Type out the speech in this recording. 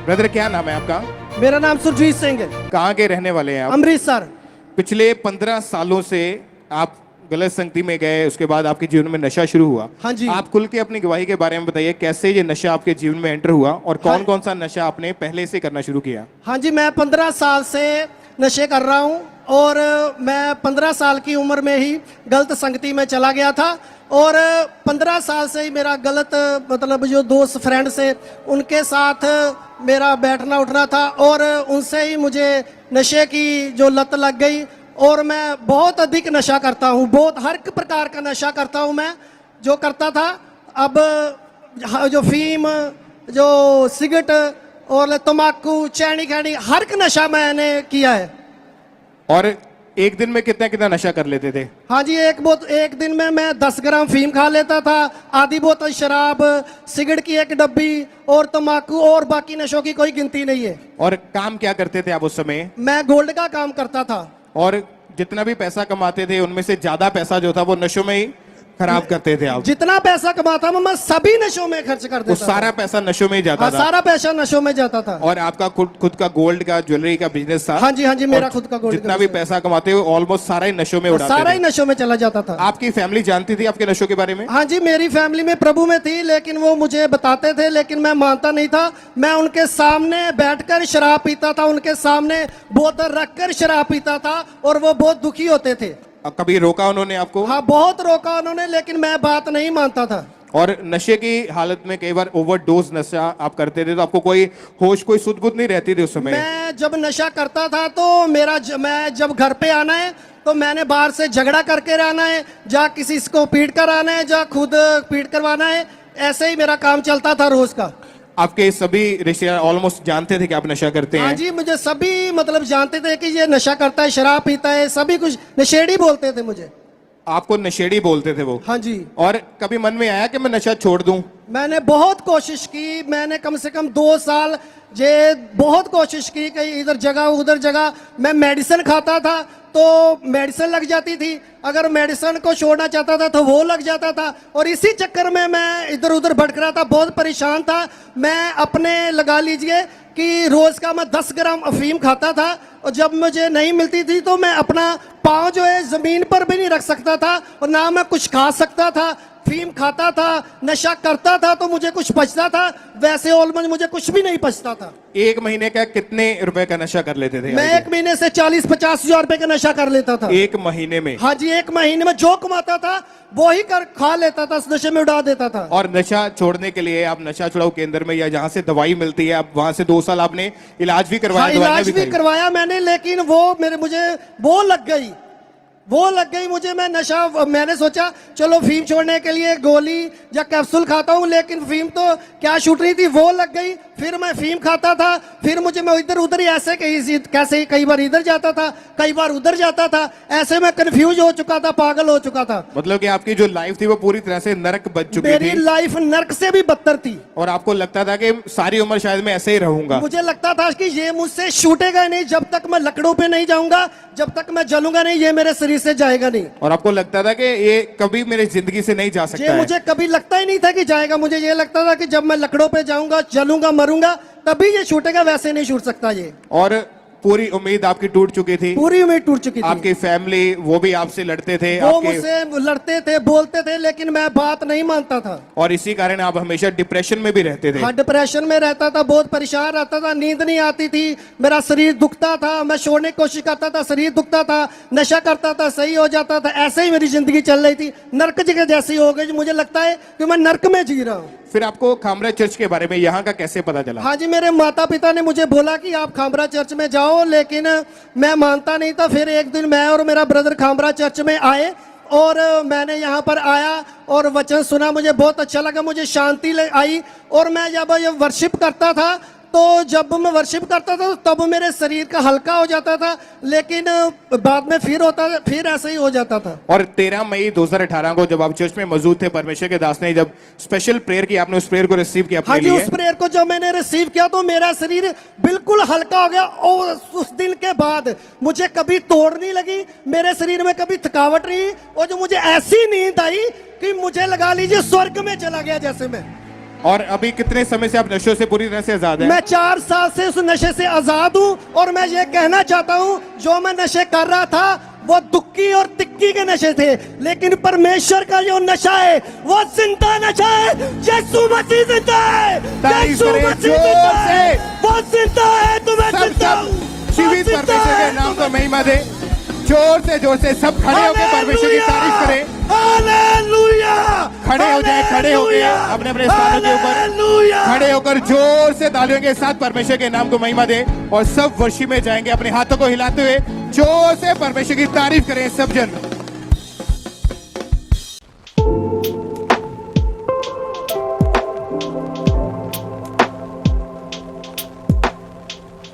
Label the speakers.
Speaker 1: Brother क्या नाम है आपका?
Speaker 2: मेरा नाम सुरजीत सिंह है।
Speaker 1: कहाँ के रहने वाले हैं आप?
Speaker 2: अमृतसर।
Speaker 1: पिछले 15 सालों से आप गलत संगति में गए, उसके बाद आपके जीवन में नशा शुरू हुआ।
Speaker 2: हाँ जी।
Speaker 1: आप खुल के अपनी गवाही के बारे में बताइए, कैसे ये नशा आपके जीवन में एंटर हुआ और कौन कौन सा नशा आपने पहले से करना शुरू किया?
Speaker 2: हाँ जी, मैं 15 साल से नशे कर रहा हूँ और मैं 15 साल की उम्र में ही गलत संगति में चला गया था और 15 साल से ही मेरा गलत मतलब जो दोस्त फ्रेंड से उनके साथ मेरा बैठना उठना था और उनसे ही मुझे नशे की जो लत लग गई और मैं बहुत अधिक नशा करता हूँ, बहुत हर एक प्रकार का नशा करता हूँ मैं जो करता था। अब जो फीम, जो सिगरेट और तम्बाकू, चैनी खैनी, हर एक नशा मैंने किया है।
Speaker 1: और एक दिन में कितना कितना नशा कर लेते थे?
Speaker 2: हाँ जी, एक दिन में मैं 10 ग्राम फीम खा लेता था, आधी बोतल शराब, सिगरेट की एक डब्बी और तम्बाकू, और बाकी नशों की कोई गिनती नहीं है।
Speaker 1: और काम क्या करते थे आप उस समय?
Speaker 2: मैं गोल्ड का काम करता था।
Speaker 1: और जितना भी पैसा कमाते थे उनमें से ज्यादा पैसा जो था वो नशों में ही खराब करते थे आप?
Speaker 2: जितना पैसा कमाता मैं सभी नशों में खर्च कर देता था।
Speaker 1: सारा पैसा नशों में ही जाता था?
Speaker 2: सारा पैसा नशों में जाता था।
Speaker 1: और आपका खुद का गोल्ड का ज्वेलरी का बिजनेस था?
Speaker 2: हाँ जी, हाँ जी, मेरा खुद का गोल्ड।
Speaker 1: जितना भी पैसा कमाते हो ऑलमोस्ट सारा ही नशों में उड़ाते थे? सारा
Speaker 2: ही नशों में चला जाता था।
Speaker 1: आपकी फैमिली जानती थी आपके नशों के बारे में?
Speaker 2: हाँ जी, मेरी फैमिली में प्रभु में थी, लेकिन वो मुझे बताते थे, लेकिन मैं मानता नहीं था। मैं उनके सामने बैठकर शराब पीता था, उनके सामने बोतल रखकर शराब पीता था और वो बहुत दुखी होते थे।
Speaker 1: कभी रोका उन्होंने आपको?
Speaker 2: हाँ, बहुत रोका उन्होंने, लेकिन मैं बात नहीं मानता था।
Speaker 1: और नशे की हालत में कई बार ओवरडोज नशा आप करते थे तो आपको कोई होश, कोई सुध बुध नहीं रहती थी उस समय?
Speaker 2: मैं जब नशा करता था तो मैं जब घर पे आना है तो मैंने बाहर से झगड़ा करके रहना है, जा किसी को पीट कर आना है, जा खुद पीट करवाना है। ऐसे ही मेरा काम चलता था रोज का।
Speaker 1: आपके सभी रिश्तेदार ऑलमोस्ट जानते थे कि आप नशा करते हैं?
Speaker 2: हाँ जी, मुझे सभी मतलब जानते थे कि ये नशा करता है, शराब पीता है, सभी कुछ नशेड़ी बोलते थे मुझे।
Speaker 1: आपको नशेड़ी बोलते थे वो?
Speaker 2: हाँ जी।
Speaker 1: और कभी मन में आया कि मैं नशा छोड़ दूं?
Speaker 2: मैंने बहुत कोशिश की, मैंने कम से कम 2 साल जे बहुत कोशिश की कि इधर जगह उधर जगह। मैं मेडिसिन खाता था तो मेडिसिन लग जाती थी, अगर मेडिसिन को छोड़ना चाहता था तो वो लग जाता था, और इसी चक्कर में मैं इधर उधर भटक रहा था, बहुत परेशान था मैं। अपने लगा लीजिए कि रोज का मैं 10 ग्राम अफीम खाता था और जब मुझे नहीं मिलती थी तो मैं अपना पाँव जो है जमीन पर भी नहीं रख सकता था और ना मैं कुछ खा सकता था। फीम खाता था, नशा करता था तो मुझे कुछ बचता था, वैसे ऑलमोस्ट मुझे कुछ भी नहीं बचता था।
Speaker 1: एक महीने का कितने रुपए का नशा कर लेते थे?
Speaker 2: मैं एक महीने से 40-50 हजार रुपए का नशा कर लेता था।
Speaker 1: एक महीने में?
Speaker 2: हाँ जी, एक महीने में जो कमाता था वो ही कर खा लेता था, नशे में उड़ा देता था।
Speaker 1: और नशा छोड़ने के लिए आप नशा छुड़ाऊ केंद्र में या जहाँ से दवाई मिलती है, आप वहां से 2 साल आपने इलाज भी करवाया?
Speaker 2: हाँ, इलाज भी करवाया मैंने, लेकिन वो मुझे वो लग गई मुझे। मैं नशा, मैंने सोचा चलो फीम छोड़ने के लिए गोली या कैप्सूल खाता हूँ, लेकिन फीम तो क्या छूट रही थी, वो लग गई। फिर मैं फीम खाता था, फिर मैं इधर उधर ही ऐसे कैसे कई बार इधर जाता था, कई बार उधर जाता था, ऐसे मैं कंफ्यूज हो चुका था, पागल हो चुका था।
Speaker 1: मतलब कि आपकी जो लाइफ थी वो पूरी तरह से नरक बन चुकी थी?
Speaker 2: मेरी लाइफ नरक से भी बदतर थी।
Speaker 1: और आपको लगता था कि सारी उम्र शायद मैं ऐसे ही रहूंगा?
Speaker 2: मुझे लगता था कि ये मुझसे छूटेगा नहीं, जब तक मैं लकड़ों पे नहीं जाऊंगा, जब तक मैं जलूंगा नहीं, ये मेरे शरीर से जाएगा नहीं।
Speaker 1: और आपको लगता था कि ये कभी मेरी जिंदगी से नहीं जा सकता
Speaker 2: ये मुझे कभी लगता ही नहीं था कि जाएगा। मुझे ये लगता था कि जब मैं लकड़ों पे जाऊंगा, जलूंगा, मरूंगा, तभी ये छूटेगा, वैसे नहीं छूट सकता ये।
Speaker 1: और पूरी उम्मीद आपकी टूट चुकी थी?
Speaker 2: पूरी उम्मीद टूट चुकी थी।
Speaker 1: आपकी फैमिली वो भी आपसे लड़ते थे?
Speaker 2: वो मुझसे लड़ते थे, बोलते थे, लेकिन मैं बात नहीं मानता था।
Speaker 1: और इसी कारण आप हमेशा डिप्रेशन में भी रहते थे?
Speaker 2: हाँ, डिप्रेशन में रहता था, बहुत परेशान रहता था, नींद नहीं आती थी, मेरा शरीर दुखता था, मैं छोड़ने की कोशिश करता था, शरीर दुखता था, नशा करता था, सही हो जाता था, ऐसे ही मेरी जिंदगी चल रही थी। नर्क जगह जैसी हो गई, मुझे लगता है कि मैं नर्क में जी रहा हूँ।
Speaker 1: फिर आपको खामरा चर्च के बारे में यहाँ का कैसे पता चला?
Speaker 2: हाँ जी, मेरे माता पिता ने मुझे बोला कि आप खामरा चर्च में जाओ, लेकिन मैं मानता नहीं था। फिर एक दिन मैं और मेरा ब्रदर खामरा चर्च में आए और मैंने यहाँ पर आया और वचन सुना, मुझे बहुत अच्छा लगा, मुझे शांति आई। और मैं जब ये वर्शिप करता था तो जब मैं वर्शिप करता था तब मेरे शरीर का हल्का हो जाता था, लेकिन बाद में फिर ऐसे ही हो जाता था।
Speaker 1: और 13 मई 2018 को जब आप चर्च में मौजूद थे, परमेश्वर के दास ने जब स्पेशल प्रेयर की, आपने उस प्रेयर को रिसीव किया?
Speaker 2: हाँ जी, उस प्रेयर को जब मैंने रिसीव किया तो मेरा शरीर बिल्कुल हल्का हो गया और उस दिन के बाद मुझे कभी तोड़ नहीं लगी, मेरे शरीर में कभी थकावट नहीं, और जो मुझे ऐसी नींद आई कि मुझे लगा लीजिए स्वर्ग में चला गया जैसे मैं।
Speaker 1: और अभी कितने समय से आप नशों से पूरी तरह से आजाद हैं?
Speaker 2: मैं 4 साल से उस नशे से आजाद हूं और मैं ये कहना चाहता हूं जो मैं नशे कर रहा था वो दुक्की और तिक्की के नशे थे, लेकिन परमेश्वर का जो नशा है वो जिंदा नशा है। यीशु मसीह जिंदा है,
Speaker 1: तारीफ
Speaker 2: यीशु
Speaker 1: करें
Speaker 2: मसीह
Speaker 1: जोर
Speaker 2: जिंदा है,
Speaker 1: से।
Speaker 2: वो जिंदा है, तुम्हें
Speaker 1: सब
Speaker 2: जिंदा
Speaker 1: सब
Speaker 2: हूं,
Speaker 1: जीवित
Speaker 2: वो जिंदा
Speaker 1: परमेश्वर
Speaker 2: है,
Speaker 1: के नाम को
Speaker 2: तुम्हें-
Speaker 1: महिमा दे। जोर से सब खड़े होकर परमेश्वर की तारीफ करें।
Speaker 2: हालेलुया,
Speaker 1: खड़े हो जाए, खड़े हो गए अपने अपने स्थानों के ऊपर
Speaker 2: हालेलुया।
Speaker 1: खड़े होकर जोर से तालियों के साथ परमेश्वर के नाम को महिमा दे और सब वर्षी में जाएंगे अपने हाथों को हिलाते हुए जोर से परमेश्वर की तारीफ करें सब जन।